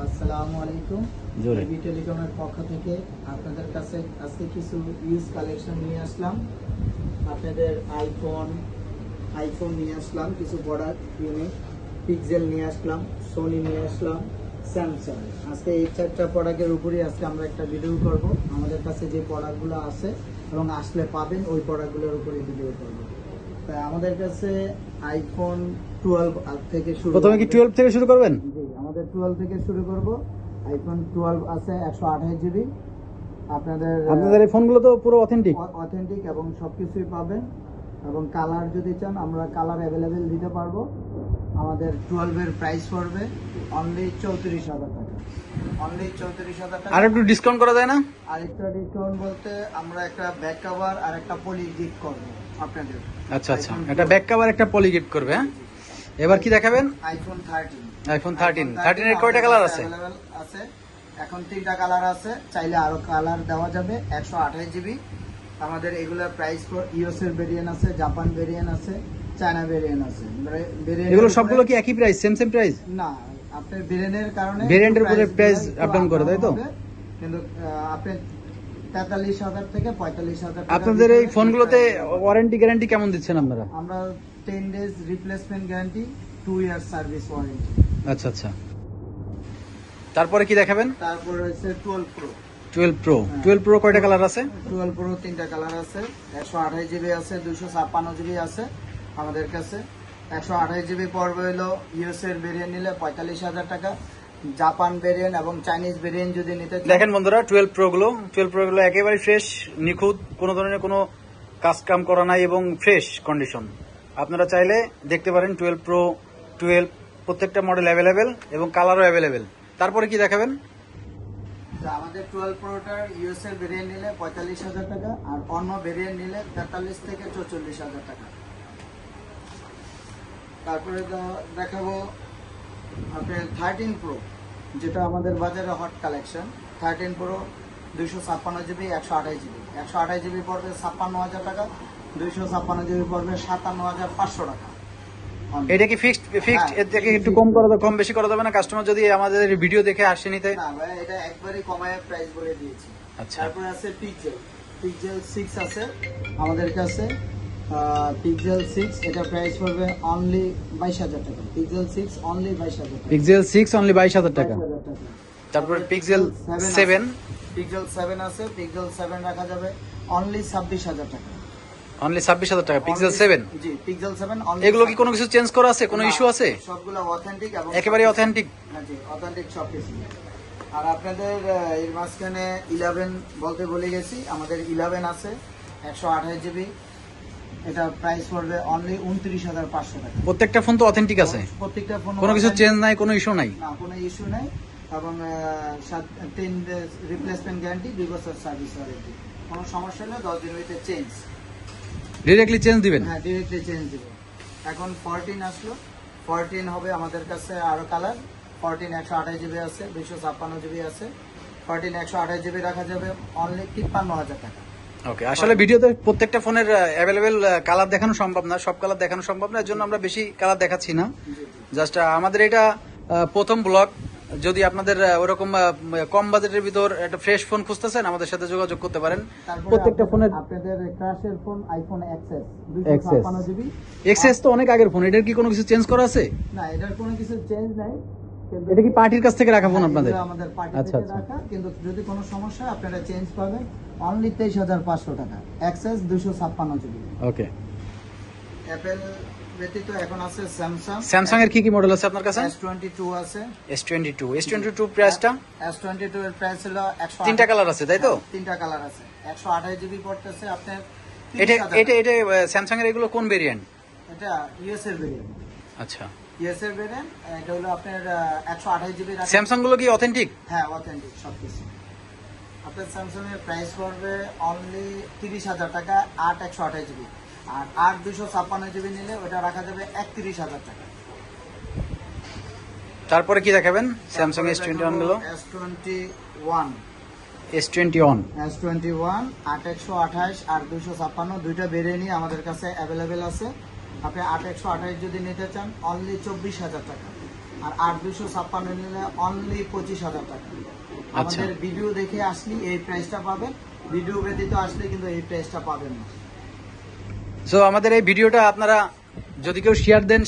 আসসালামু আলাইকুম। এবি টেলিকমের পক্ষ থেকে আপনাদের কাছে আজকে কিছু ইউজ কালেকশন নিয়ে আসলাম। আপনাদের আইফোন নিয়ে আসলাম, কিছু প্রোডাক্ট ইউনিক, পিক্সেল নিয়ে আসলাম, সোনি নিয়ে আসলাম, স্যামসাং। আজকে এই চারটা প্রোডাক্টের উপরই আজকে আমরা একটা ভিডিও করব। আমাদের কাছে যে প্রোডাক্টগুলো আছে এবং আসলে পাবেন ওই প্রোডাক্টগুলোর উপরে ভিডিও করব। তাই আমাদের কাছে আইফোন 12 থেকে শুরু। প্রথমে কি 12 থেকে শুরু করবেন? জি, আমাদের 12 থেকে শুরু করব। আইফোন 12 আছে 128 জিবি। আপনাদের এই ফোনগুলো তো পুরো অথেন্টিক এবং সবকিছুই পাবেন। এবং কালার যদি চান আমরা কালার অ্যাভেলেবেল দিতে পারবো। আমাদের 12 এর প্রাইস পড়বে অনলি 34,000 টাকা। অনলি 34,000 টাকা। আর একটু ডিসকাউন্ট করা যায় না? আরেকটা ডিসকাউন্ট বলতে আমরা একটা ব্যাক কভার আর একটা পলি গিফট করব আপনাদের। আচ্ছা, একটা ব্যাক কভার একটা পলি গিফট করবে। হ্যাঁ, এবার কি দেখাবেন? আইফোন 13 এর কয়টা কালার আছে? আছে এখন 3টা কালার আছে, চাইলে আরো কালার দেওয়া যাবে। 128 জিবি। আমাদের এগুলোর প্রাইস ইউএস এর ভেরিয়েন্ট আছে, জাপান ভেরিয়েন্ট আছে, চায়না ভেরিয়েন্ট আছে। এগুলো সবগুলো কি একই প্রাইস, সেম প্রাইস? না, আপনার ভেরিয়েন্টের কারণে ভেরিয়েন্টের উপরে প্রাইস আপ ডাউন করে, তাই তো? কিন্তু আপনি 43,000 থেকে 45,000 টাকা। আপনাদের এই ফোনগুলোতে ওয়ারেন্টি গ্যারান্টি কেমন দিচ্ছেন আপনারা? আমরা 10 days replacement guarantee, 2 year service warranty. আচ্ছা। তারপরে কি দেখাবেন? তারপর হচ্ছে 12 প্রো কয়টা কালার আছে? 12 প্রো 3টা কালার আছে। 128 জিবি আছে, 256 জিবি আছে আমাদের কাছে। 128 জিবি পড়বে হলো ইউএস এর ভেরিয়েন্ট নিলে 45,000 টাকা। জাপান ভেরিয়েন্ট এবং চাইনিজ ভেরিয়েন্ট যদি নিতে চান, দেখেন বন্ধুরা, 12 প্রো গুলো একেবারে ফ্রেশ, নিখুঁত, কোনো ধরনের কোনো কাজ কাম করা নাই এবং ফ্রেশ কন্ডিশন। আপনারা চাইলে দেখতে পারেন 12 প্রত্যেকটা মডেল অ্যাভেলেবেল এবং কালারও অ্যাভেলেবেল। তারপরে কি দেখাবেন? আমাদের 12 প্রোটার ইউএস এর ভেরিয়েন্ট নিলে 45,000 টাকা, আর অন্য ভেরিয়েন্ট নিলে 43 থেকে 44,000 টাকা। তারপরে দেখাবো আপনার 13 প্রো, যেটা আমাদের বাজারে hot collection. 13 pro 256 GB, 128 GB. 128 GB পড়বে 56,000 টাকা, 256 জিবি পড়বে 57,500 টাকা। এটা কি ফিক্সড? এর থেকে একটু কম বেশি করা যাবে না? কাস্টমার যদি আমাদের ভিডিও দেখে আসে নিতে? না ভাই, এটা একবারই কমায় প্রাইস বলে দিয়েছি। আচ্ছা। তারপরে আছে পিক্সেল 6 আছে আমাদের কাছে। পিক্সেল 6 এটা প্রাইস পড়বে অনলি 22,000 টাকা। পিক্সেল 6 অনলি 22,000 টাকা। পিক্সেল 6 অনলি 22,000 টাকা। তারপর পিক্সেল 7 আছে। পিক্সেল 7 রাখা যাবে অনলি 26,000 টাকা। অনলি 26,000 টাকা পিক্সেল 7। জি, পিক্সেল 7 অনলি। এগুলো কি কোনো কিছু চেঞ্জ করা আছে? কোনো ইস্যু আছে? সবগুলো অথেন্টিক এবং একেবারে অথেন্টিক। হ্যাঁ জি, অথেন্টিক সবকিছু। আর আপনাদের এর মাঝখানে 11 বলতে ভুলে গেছি, আমাদের 11 আছে 128 জিবি। এটা প্রাইস পড়বে অনলি 29,500 টাকা। প্রত্যেকটা ফোন তো অথেন্টিক আছে? প্রত্যেকটা ফোন কোনো কিছু চেঞ্জ নাই, কোনো ইস্যু নাই? না, কোনো ইস্যু নাই। এবং 10 ডেজ রিপ্লেসমেন্ট গ্যারান্টি, 2 বছর সার্ভিস ওয়ারেন্টি। কোনো সমস্যা হলে 10 দিনের ভিতরে চেঞ্জ। ডিরেক্টলি চেঞ্জ দিবেন? হ্যাঁ, ডিরেক্টলি চেঞ্জ দিব। এখন 14 আসলো, 14 হবে আমাদের কাছে আরো কালার। 14 128 জিবি আছে, 256 জিবি আছে। 14 128 জিবি রাখা যাবে অনলি 53,000 টাকা। ওকে, আসলে ভিডিওতে প্রত্যেকটা ফোনের অ্যাভেলেবেল কালার দেখানো সম্ভব না, সব কালার দেখানো সম্ভব না, এর জন্য আমরা বেশি কালার দেখাচ্ছি না। জাস্ট আমাদের এটা প্রথম ব্লগ। যদি আপনাদের ওরকম কম বাজেটের ভিতর একটা ফ্রেশ ফোন খুঁজতেছেন, আমাদের সাথে যোগাযোগ করতে পারেন। প্রত্যেকটা ফোনের আপনাদের ক্রাশের phone iPhone XS 256 GB. XS তো অনেক আগের ফোন, এটার কি কোনো কিছু চেঞ্জ করা আছে? না, এটার কোনো কিছু চেঞ্জ নাই। এটা কি পার্টির কাছ থেকে রাখা ফোন আপনাদের? আমাদের পার্টি থেকে রাখা, কিন্তু যদি কোনো সমস্যা আপনারা চেঞ্জ পাবেন অনলি 23,500 টাকা। XS 256 GB. ওকে। অ্যাপল ব্যতীত এখন আছে স্যামসাং এর কি মডেল আছে আপনার কাছে? S22 আছে। S22 প্রাইসটা? S22 এর প্রাইস হলো 100। 3টা কালার আছে, তাই তো? 3টা কালার আছে। 128 জিবি পড়তেছে আপনার। এটা স্যামসাং এর এগুলো কোন ভেরিয়েন্ট? এটা ইউএস এর ভেরিয়েন্ট। আচ্ছা, ইউএস এর ভেরিয়েন্ট। এটা হলো আপনার 128 জিবি। স্যামসাং গুলো কি অথেন্টিক? হ্যাঁ, অথেন্টিক সবকিছু। আপনার স্যামসাং এর প্রাইস পড়বে অনলি 30,000 টাকা, 8 128 জিবি। আর 8 256 জিবি নিলে ওটা রাখা যাবে 31,000 টাকা। তারপরে কি দেখাবেন? স্যামসাং S21 গুলো। S21 8 128 আর 256 দুইটা ভেরিয়েন্টই আমাদের কাছে অ্যাভেলেবেল আছে। আপনি 8 128 যদি নিতে চান অনলি 24,000 টাকা। আর 8256 নিলে অনলি 25,000 টাকা। আচ্ছা। আমাদের ভিডিও দেখে আসলে এই প্রাইসটা পাবেন, ভিডিও ব্যতীত আসলে কিন্তু এই প্রাইসটা পাবেন না। সো আমাদের এই ভিডিওটা আপনারা যদি কেউ শেয়ার দেন,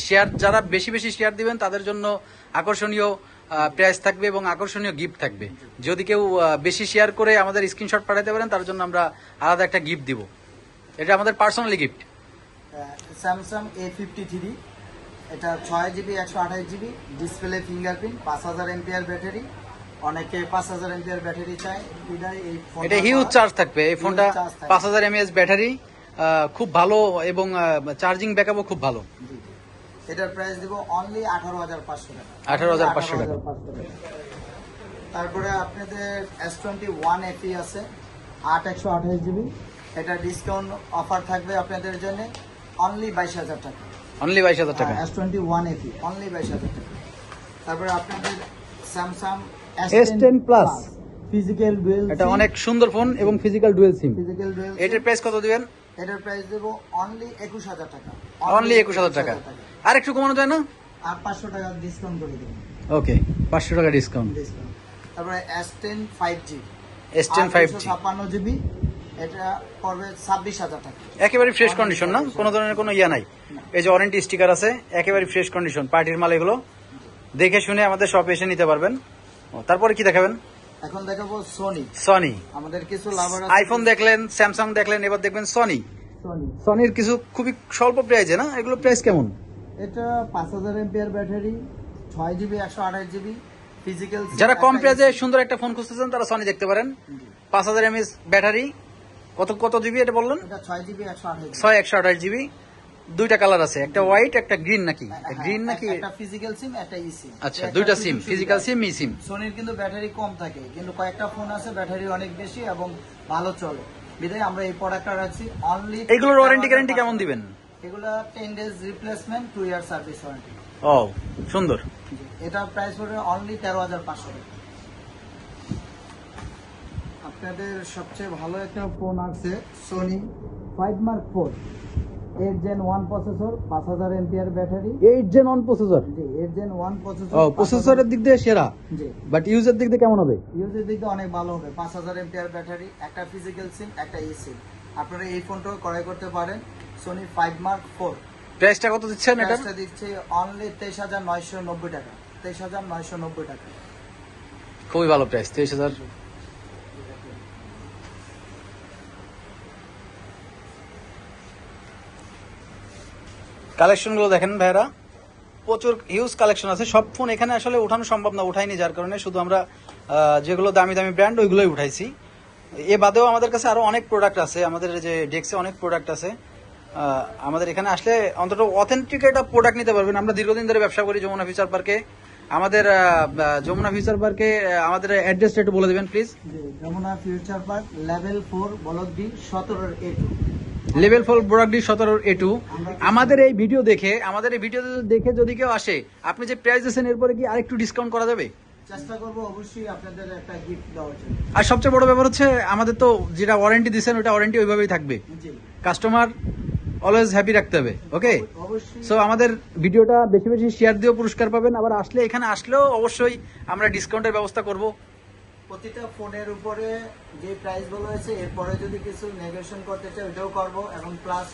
যারা বেশি বেশি শেয়ার দিবেন তাদের জন্য আকর্ষণীয় প্রাইস থাকবে এবং আকর্ষণীয় গিফট থাকবে। যদি কেউ বেশি শেয়ার করে আমাদের স্ক্রিনশট পাঠাতে পারেন তার জন্য আমরা আলাদা একটা গিফট দিব। এটা আমাদের পার্সোনালি গিফট। স্যামসাং A53, এটা 6GB 128GB, ডিসপ্লে ফিঙ্গারপ্রিন্ট, 5000 এমপিআর ব্যাটারি। অনেকে 5000 এমপিআর ব্যাটারি চায়, এই ফোনটা এটা হিউজ চার্জ থাকবে। এই ফোনটা 5000 mAh ব্যাটারি, খুব ভালো এবং চার্জিং ব্যাকআপও খুব ভালো। এটার প্রাইস দিব অনলি 18,500 টাকা। 18,500 টাকা। তারপরে আপনাদের S21 FE আছে 8/128GB, এটা ডিসকাউন্ট অফার থাকবে আপনাদের জন্য অনলি 22,000 টাকা। অনলি 22,000 টাকা। S21 FE অনলি 22,000 টাকা। তারপরে আপনাদের Samsung S10 plus physical dual, এটা অনেক সুন্দর ফোন এবং ফিজিক্যাল ডুয়েল সিম। ফিজিক্যাল ডুয়েল, এটার প্রাইস কত দিবেন? এটার প্রাইস দেব অনলি 21,000 টাকা। অনলি 21,000 টাকা। আর একটু কমানো যায় না? আর 500 টাকা ডিসকাউন্ট করে দেব। ওকে, 500 টাকা ডিসকাউন্ট। তারপরে S10 5G, S10 5G 56GB, এটা পড়বে 26,000 টাকা। একেবারে ফ্রেশ কন্ডিশন না, কোনো ধরনের কোনো ইয়া নাই। এই যে ওয়ারেন্টি স্টিকার আছে, একেবারে ফ্রেশ কন্ডিশন, পার্টির মাল এগুলো। দেখে শুনে আমাদের শপে এসে নিতে পারবেন। তারপরে কি দেখাবেন? এখন দেখাবো সনি। আমাদের কিছু লাভার আইফোন দেখলেন, স্যামসাং দেখলেন, এবার দেখবেন সনির কিছু খুবই স্বল্প প্রাইসে না, এগুলো প্রাইস কেমন? এটা 5000 এমপিআর ব্যাটারি, 6GB 128GB, ফিজিক্যাল। যারা কম প্রাইসে সুন্দর একটা ফোন খুঁজতেছেন তারা সনি দেখতে পারেন। 5000 mAh ব্যাটারি, কত জিবি এটা বললেন? এটা 6GB 128GB, 128GB। দুইটা কালার আছে, একটা হোয়াইট একটা গ্রিন নাকি? গ্রিন নাকি? একটা ফিজিক্যাল সিম, একটা ই সিম। আচ্ছা, দুইটা সিম, ফিজিক্যাল সিম, ই সিম। সনির কিন্তু ব্যাটারি কম থাকে, কিন্তু কয়েকটা ফোন আছে ব্যাটারি অনেক বেশি এবং ভালো চলে, বিধায় আমরা এই প্রোডাক্টটা রাখছি অনলি। এগুলোর ওয়ারেন্টি গ্যারান্টি কেমন দিবেন? এগুলা 10 days replacement, 2 year service warranty. ও সুন্দর। এটা প্রাইস পড়বে অনলি 13,500 টাকা। আপনাদের সবচেয়ে ভালো একটা ফোন আছে সনি 5 Mark 4, 8 Gen 1 প্রসেসর, 5000 এমপিআর ব্যাটারি। 8 Gen 1 processor? জি, 8 Gen 1 প্রসেসর। ও, প্রসেসরের দিক দিয়ে সেরা। জি, বাট ইউজের দিক দিয়ে কেমন হবে? ইউজের দিক দিয়ে অনেক ভালো হবে। 5000 এমপিআর ব্যাটারি, একটা ফিজিক্যাল সিম, একটা ই সিম। আপনারা এই ফোনটাও ক্রয় করতে পারেন। Sony 5 Mark 4। প্রাইসটা কত দিচ্ছেন এটা? প্রাইসটা দিচ্ছি অনলি 23,990 টাকা। 23,990 টাকা। খুবই ভালো প্রাইস, 23,000। কালেকশন গুলো দেখেন ভাইরা, প্রচুর হিউজ কালেকশন আছে। সব ফোন এখানে আসলে উঠানো সম্ভব না, উঠাইনি, যার কারণে শুধু আমরা যেগুলো দামি দামি ব্র্যান্ড ওইগুলোই উঠাইছি। এ বাদেও আমাদের কাছে আরো অনেক প্রোডাক্ট আছে, আমাদের যে ডেস্কে অনেক প্রোডাক্ট আছে। আমাদের এখানে আসলে অন্তত অথেন্টিক একটা প্রোডাক্ট নিতে পারবেন। আমরা দীর্ঘদিন ধরে ব্যবসা করি যমুনা ফিউচার পার্কে। আমাদের যমুনা ফিউচার পার্কে আমাদের অ্যাড্রেসটা একটু বলে দেবেন please. Jamuna future park, level 4, block D, 17 A2। Level 4, block D, 17 A2। আমাদের এই ভিডিও দেখে যদি কেউ আসে, আপনি যে প্রাইস দিয়েছেন এরপরে কি আরেকটু ডিসকাউন্ট করা যাবে? চেষ্টা করবো অবশ্যই আপনাদের একটা গিফট দেওয়ার জন্য। আর সবচেয়ে বড় ব্যাপার হচ্ছে আমাদের তো যেটা ওয়ারেন্টি দিচ্ছেন ওটা ওয়ারেন্টি ওইভাবেই থাকবে। কাস্টমার অলওয়েজ হ্যাপি রাখতে হবে। ওকে, সো আমাদের ভিডিওটা বেশি বেশি শেয়ার দিয়েও পুরস্কার পাবেন। আবার এখানে আসলেও অবশ্যই আমরা ডিসকাউন্টের ব্যবস্থা করব। প্রতিটা ফোনের উপরে যে প্রাইস বলা হয়েছে এরপরে যদি কিছু নেগোশিয়েশন করতে চাই ওটাও করবো, এবং প্লাস